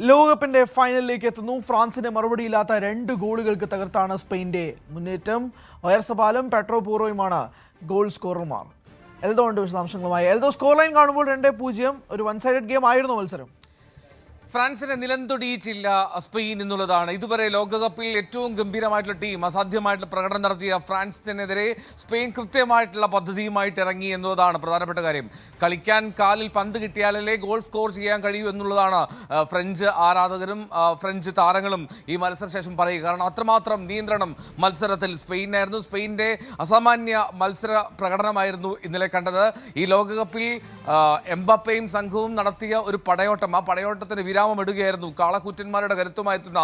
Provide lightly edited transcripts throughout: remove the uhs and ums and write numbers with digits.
ലോകകപ്പിന്റെ ഫൈനലിലേക്ക് എത്തുന്നു. ഫ്രാൻസിന്റെ മറുപടിയില്ലാത്ത 2 ഗോളുകൾക്ക് തകർത്താണ് സ്പെയിന്റെ മുന്നേറ്റം. ഒയർസബാലും പെട്രോ പോറോയുമാണ് ഗോൾ സ്കോറർമാർ. എൽദോ ഉണ്ട് വിശദാംശങ്ങളുമായി. എൽദോ, സ്കോർ ലൈൻ കാണുമ്പോൾ 2-0 ഒരു വൺ സൈഡഡ് ഗെയിം ആയിരുന്നു മത്സരം. ഫ്രാൻസിനെ നിലംതൊടിയിച്ചില്ല സ്പെയിൻ എന്നുള്ളതാണ്. ഇതുവരെ ലോകകപ്പിൽ ഏറ്റവും ഗംഭീരമായിട്ടുള്ള ടീം, അസാധ്യമായിട്ടുള്ള പ്രകടനം നടത്തിയ ഫ്രാൻസിനെതിരെ സ്പെയിൻ കൃത്യമായിട്ടുള്ള പദ്ധതിയുമായിട്ട് ഇറങ്ങി എന്നുള്ളതാണ് പ്രധാനപ്പെട്ട കാര്യം. കളിക്കാൻ കാലിൽ പന്ത് കിട്ടിയാലല്ലേ ഗോൾ സ്കോർ ചെയ്യാൻ കഴിയൂ എന്നുള്ളതാണ് ഫ്രഞ്ച് ആരാധകരും ഫ്രഞ്ച് താരങ്ങളും ഈ മത്സരശേഷം പറയുക. കാരണം അത്രമാത്രം നിയന്ത്രണം മത്സരത്തിൽ സ്പെയിനായിരുന്നു. സ്പെയിൻ്റെ അസാമാന്യ മത്സര പ്രകടനമായിരുന്നു ഇന്നലെ കണ്ടത്. ഈ ലോകകപ്പിൽ എംബാപ്പയും സംഘവും നടത്തിയ ഒരു പടയോട്ടം, ആ പടയോട്ടത്തിന് വിരാമം ഇടുകയായിരുന്നു. കാളക്കൂറ്റന്മാരുടെ കരുത്തുമായെത്തുന്ന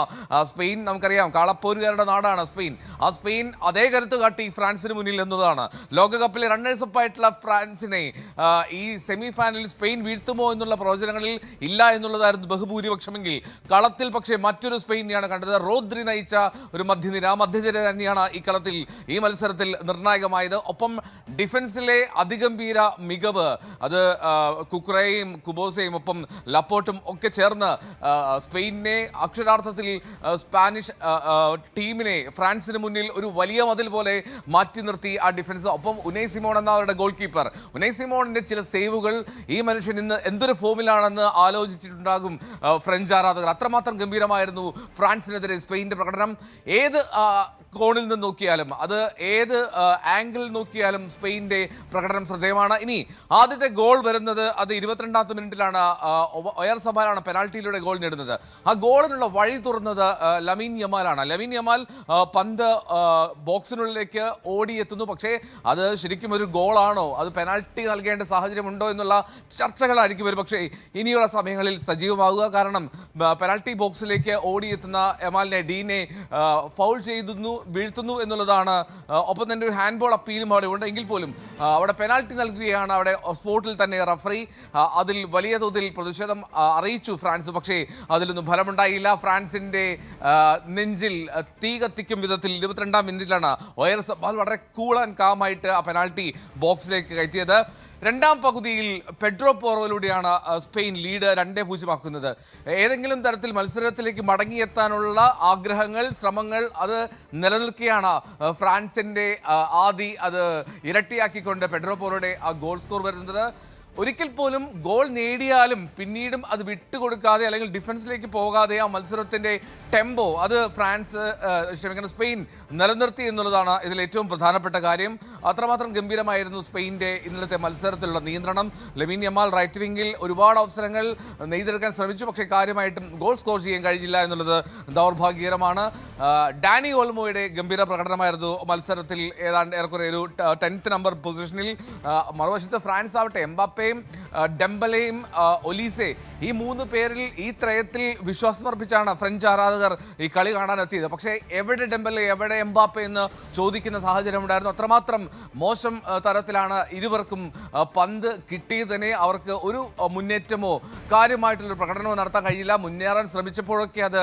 സ്പെയിൻ, നമുക്കറിയാം കാളപ്പോരുകാരുടെ നാടാണ് സ്പെയിൻ. ആ സ്പെയിൻ അതേ കരുത്ത് കാട്ടി ഫ്രാൻസിന് മുന്നിൽ എന്നതാണ്. ലോകകപ്പിലെ റണ്ണേഴ്സപ്പ് ആയിട്ടുള്ള ഫ്രാൻസിനെ ഈ സെമി ഫൈനലിൽ സ്പെയിൻ വീഴ്ത്തുമോ എന്നുള്ള പ്രവചനങ്ങളിൽ ഇല്ല എന്നുള്ളതായിരുന്നു ബഹുഭൂരിപക്ഷമെങ്കിൽ കളത്തിൽ പക്ഷേ മറ്റൊരു സ്പെയിനെയാണ് കണ്ടത്. റോദ്രി നയിച്ച ഒരു മധ്യനിര തന്നെയാണ് ഈ കളത്തിൽ ഈ മത്സരത്തിൽ നിർണായകമായത്. ഒപ്പം ഡിഫൻസിലെ അതിഗംഭീര മികവ്, അത് കുക്കുറയും കുബോസയും ഒപ്പം ലപ്പോർട്ടും ഒക്കെ ചേർന്ന് സ്പെയിനെ അക്ഷരാർത്ഥത്തിൽ സ്പാനിഷ് ടീമിനെ ഫ്രാൻസിന് മുന്നിൽ ഒരു വലിയ മതിൽ പോലെ മാറ്റി നിർത്തി ആ ഡിഫൻസ്. ഒപ്പം ഉനൈ സിമോൺ എന്ന അവരുടെ ഗോൾ കീപ്പർ, ഉനൈ സിമോണിന്റെ ചില സേവുകൾ, ഈ മനുഷ്യൻ ഇന്ന് എന്തൊരു ഫോമിലാണെന്ന് ആലോചിച്ചിട്ടുണ്ടാകും ഫ്രഞ്ച് ആരാധകർ. അത്രമാത്രം ഗംഭീരമായിരുന്നു ഫ്രാൻസിനെതിരെ സ്പെയിൻ്റെ പ്രകടനം. ഏത് കോണിൽ നിന്ന് നോക്കിയാലും, അത് ഏത് ആംഗിളിൽ നോക്കിയാലും സ്പെയിൻ്റെ പ്രകടനം ശ്രദ്ധേയമാണ്. ഇനി ആദ്യത്തെ ഗോൾ വരുന്നത് അത് 22ാമത്തെ മിനിറ്റിലാണ്. ഒയർസബാലാണ് പെനാൾട്ടിയിലൂടെ ഗോൾ നേടുന്നത്. ആ ഗോളിനുള്ള വഴി തുറന്നത് ലമീൻ യമാലാണ്. ലമീൻ യമാൽ പന്ത് ബോക്സിനുള്ളിലേക്ക് ഓടിയെത്തുന്നു. പക്ഷേ അത് ശരിക്കും ഒരു ഗോളാണോ, അത് പെനാൾട്ടി നൽകേണ്ട സാഹചര്യമുണ്ടോ എന്നുള്ള ചർച്ചകളായിരിക്കും വരും. പക്ഷേ ഇനിയുള്ള സമയങ്ങളിൽ സജീവമാകുക. കാരണം പെനാൾട്ടി ബോക്സിലേക്ക് ഓടിയെത്തുന്ന യമാലിനെ ഡീനെ ഫൗൾ വീഴ്ത്തുന്നു എന്നുള്ളതാണ്. ഒപ്പം തന്നെ ഒരു ഹാൻഡ് ബോൾ അപ്പീലും അവിടെ ഉണ്ട്. എങ്കിൽ പോലും അവിടെ പെനാൾട്ടി നൽകുകയാണ് അവിടെ സ്പോട്ടിൽ തന്നെ റഫറി. അതിൽ വലിയ തോതിൽ പ്രതിഷേധം അറിയിച്ചു ഫ്രാൻസ്. പക്ഷേ അതിലൊന്നും ഫലമുണ്ടായില്ല. ഫ്രാൻസിൻ്റെ നെഞ്ചിൽ തീ കത്തിക്കും വിധത്തിൽ 22ാം മിനിറ്റിലാണ് ഒയർസബാൽ വളരെ കൂൾ ആൻഡ് കാമായിട്ട് ആ പെനാൾട്ടി ബോക്സിലേക്ക് കയറ്റിയത്. രണ്ടാം പകുതിയിൽ പെഡ്രോ പോറോയിലൂടെയാണ് സ്പെയിൻ ലീഡ് 2-0 ആക്കുന്നത്. ഏതെങ്കിലും തരത്തിൽ മത്സരത്തിലേക്ക് മടങ്ങിയെത്താനുള്ള ആഗ്രഹങ്ങൾ, ശ്രമങ്ങൾ അത് നിലനിൽക്കുകയാണ് ഫ്രാൻസിൻ്റെ ആദി അത് ഇരട്ടിയാക്കിക്കൊണ്ട് പെഡ്രോ പോറോയുടെ ആ ഗോൾ സ്കോർ വരുന്നത്. ഒരിക്കൽ പോലും ഗോൾ നേടിയാലും പിന്നീടും അത് വിട്ടുകൊടുക്കാതെ അല്ലെങ്കിൽ ഡിഫൻസിലേക്ക് പോകാതെ ആ മത്സരത്തിൻ്റെ ടെമ്പോ അത് സ്പെയിൻ നിലനിർത്തി എന്നുള്ളതാണ് ഇതിൽ ഏറ്റവും പ്രധാനപ്പെട്ട കാര്യം. അത്രമാത്രം ഗംഭീരമായിരുന്നു സ്പെയിൻ്റെ ഇന്നലത്തെ മത്സരത്തിലുള്ള നിയന്ത്രണം. ലമീൻ യമാൽ റൈറ്റ് വിങ്ങിൽ ഒരുപാട് അവസരങ്ങൾ നെയ്തെടുക്കാൻ ശ്രമിച്ചു. പക്ഷേ കാര്യമായിട്ടും ഗോൾ സ്കോർ ചെയ്യാൻ കഴിഞ്ഞില്ല എന്നുള്ളത് ദൗർഭാഗ്യകരമാണ്. ഡാനി ഓൾമോയുടെ ഗംഭീര പ്രകടനമായിരുന്നു മത്സരത്തിൽ. ഏതാണ്ട് ഏറെക്കുറെ ഒരു 10th നമ്പർ പൊസിഷനിൽ. മറുവശത്ത് ഫ്രാൻസ് ആവട്ടെ, എംബാപ്പെ, ഡെംബലയും ഒലീസെ, ഈ 3 പേരിൽ ഈ ത്രയത്തിൽ വിശ്വാസമർപ്പിച്ചാണ് ഫ്രഞ്ച് ആരാധകർ ഈ കളി കാണാനെത്തിയത്. പക്ഷേ എവിടെ ഡെംബലെ, എവിടെ എംബാപ്പെ എന്ന് ചോദിക്കുന്ന സാഹചര്യം ഉണ്ടായിരുന്നു. അത്രമാത്രം മോശം തരത്തിലാണ് ഇരുവർക്കും പന്ത് കിട്ടിയത് തന്നെ. അവർക്ക് ഒരു മുന്നേറ്റമോ കാര്യമായിട്ടുള്ളൊരു പ്രകടനമോ നടത്താൻ കഴിയില്ല. മുന്നേറാൻ ശ്രമിച്ചപ്പോഴൊക്കെ അത്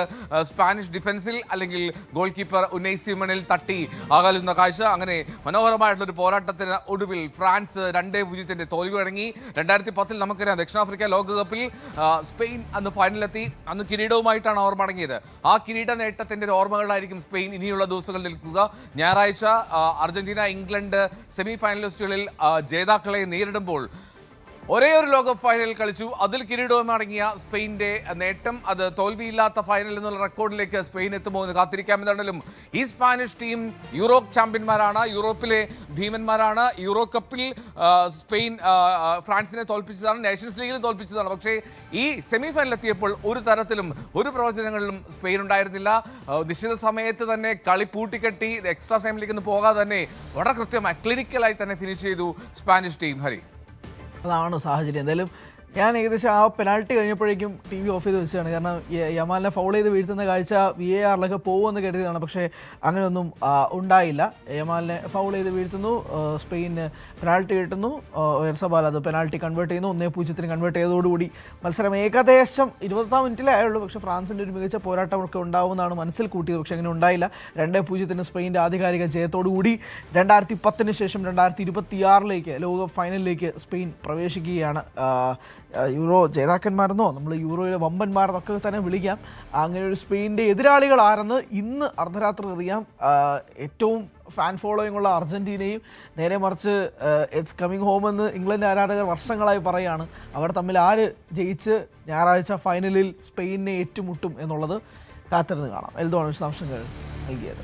സ്പാനിഷ് ഡിഫൻസിൽ അല്ലെങ്കിൽ ഗോൾ കീപ്പർ ഉനൈ സിമണിൽ തട്ടി അകലുന്ന കാഴ്ച. അങ്ങനെ മനോഹരമായിട്ടുള്ളൊരു പോരാട്ടത്തിന് ഒടുവിൽ ഫ്രാൻസ് 2-0 തോൽവി വഴങ്ങി. 2010 നമുക്കറിയാം ദക്ഷിണാഫ്രിക്ക ലോകകപ്പിൽ സ്പെയിൻ അന്ന് ഫൈനലിലെത്തി. അന്ന് കിരീടവുമായിട്ടാണ് അവർ മടങ്ങിയത്. ആ കിരീട നേട്ടത്തിൻ്റെ ഒരു ഓർമ്മകളായിരിക്കും സ്പെയിൻ ഇനിയുള്ള ദിവസങ്ങളിൽ നിൽക്കുക. ഞായറാഴ്ച അർജന്റീന ഇംഗ്ലണ്ട് സെമി ഫൈനലിസ്റ്റുകളിൽ ജേതാക്കളെ നേരിടുമ്പോൾ ഒരേ ഒരു ലോകകപ്പ് ഫൈനൽ കളിച്ചു, അതിൽ കിരീടവും അടങ്ങിയ സ്പെയിൻ്റെ നേട്ടം, അത് തോൽവിയില്ലാത്ത ഫൈനൽ എന്നുള്ള റെക്കോർഡിലേക്ക് സ്പെയിൻ എത്തുമോ എന്ന് കാത്തിരിക്കാമെന്നാണെങ്കിലും ഈ സ്പാനിഷ് ടീം യൂറോപ്പ് ചാമ്പ്യന്മാരാണ്, യൂറോപ്പിലെ ഭീമന്മാരാണ്. യൂറോ കപ്പിൽ സ്പെയിൻ ഫ്രാൻസിനെ തോൽപ്പിച്ചതാണ്, നേഷൻസ് ലീഗിൽ തോൽപ്പിച്ചതാണ്. പക്ഷേ ഈ സെമി ഫൈനൽ എത്തിയപ്പോൾ ഒരു തരത്തിലും ഒരു പ്രവചനങ്ങളിലും സ്പെയിൻ ഉണ്ടായിരുന്നില്ല. നിശ്ചിത സമയത്ത് തന്നെ കളി പൂട്ടിക്കെട്ടി എക്സ്ട്രാ ടൈമിലേക്ക് പോകാതെ തന്നെ വളരെ കൃത്യമായി ക്ലിനിക്കലായി തന്നെ ഫിനിഷ് ചെയ്തു സ്പാനിഷ് ടീം. ഹരി, അതാണ് സാഹചര്യം. എന്തായാലും ഞാൻ ഏകദേശം ആ പെനാൾട്ടി കഴിഞ്ഞപ്പോഴേക്കും TV ഓഫ് ചെയ്ത് വെച്ചതാണ്. കാരണം യമാലിനെ ഫൗൾ ചെയ്ത് വീഴ്ത്തുന്ന കാഴ്ച VAR പോകുമെന്ന് കരുതിയതാണ്. പക്ഷേ അങ്ങനെയൊന്നും ഉണ്ടായില്ല. യമാലിനെ ഫൗൾ ചെയ്ത് വീഴ്ത്തുന്നു, സ്പെയിന് പെനാൾട്ടി കിട്ടുന്നു, ഒയർസബാൽ അത് പെനാൾട്ടി കൺവേർട്ട് ചെയ്യുന്നു. 1-0 കൺവേർട്ട് ചെയ്തതോടുകൂടി മത്സരം ഏകദേശം 20ാം മിനിറ്റിലേ ആയുള്ളൂ. പക്ഷേ ഫ്രാൻസിൻ്റെ ഒരു മികച്ച പോരാട്ടമൊക്കെ ഉണ്ടാവുമെന്നാണ് മനസ്സിൽ കൂട്ടിയത്. പക്ഷേ അങ്ങനെ ഉണ്ടായില്ല. 2-0 സ്പെയിൻ്റെ ആധികാരിക ജയത്തോടുകൂടി 2010 ശേഷം 2026 ലോകകപ്പ് ഫൈനലിലേക്ക് സ്പെയിൻ പ്രവേശിക്കുകയാണ്. യൂറോ ജേതാക്കന്മാരെന്നോ നമ്മൾ യൂറോയിലെ വമ്പന്മാരെന്നൊക്കെ തന്നെ വിളിക്കാം. അങ്ങനെ ഒരു സ്പെയിനിൻ്റെ എതിരാളികൾ ആരെന്ന് ഇന്ന് അർദ്ധരാത്രി അറിയാം. ഏറ്റവും ഫാൻ ഫോളോയിങ് ഉള്ള അർജന്റീനയും നേരെ മറിച്ച് ഇറ്റ്സ് കമ്മിങ് ഹോം എന്ന് ഇംഗ്ലണ്ട് ആരാധകർ വർഷങ്ങളായി പറയുകയാണ്. അവർ തമ്മിൽ ആര് ജയിച്ച് ഞായറാഴ്ച ഫൈനലിൽ സ്പെയിനിനെ ഏറ്റുമുട്ടും എന്നുള്ളത് കാത്തിരുന്ന് കാണാം. എൽദോണ് വിശദാംശങ്ങൾ നൽകിയത്.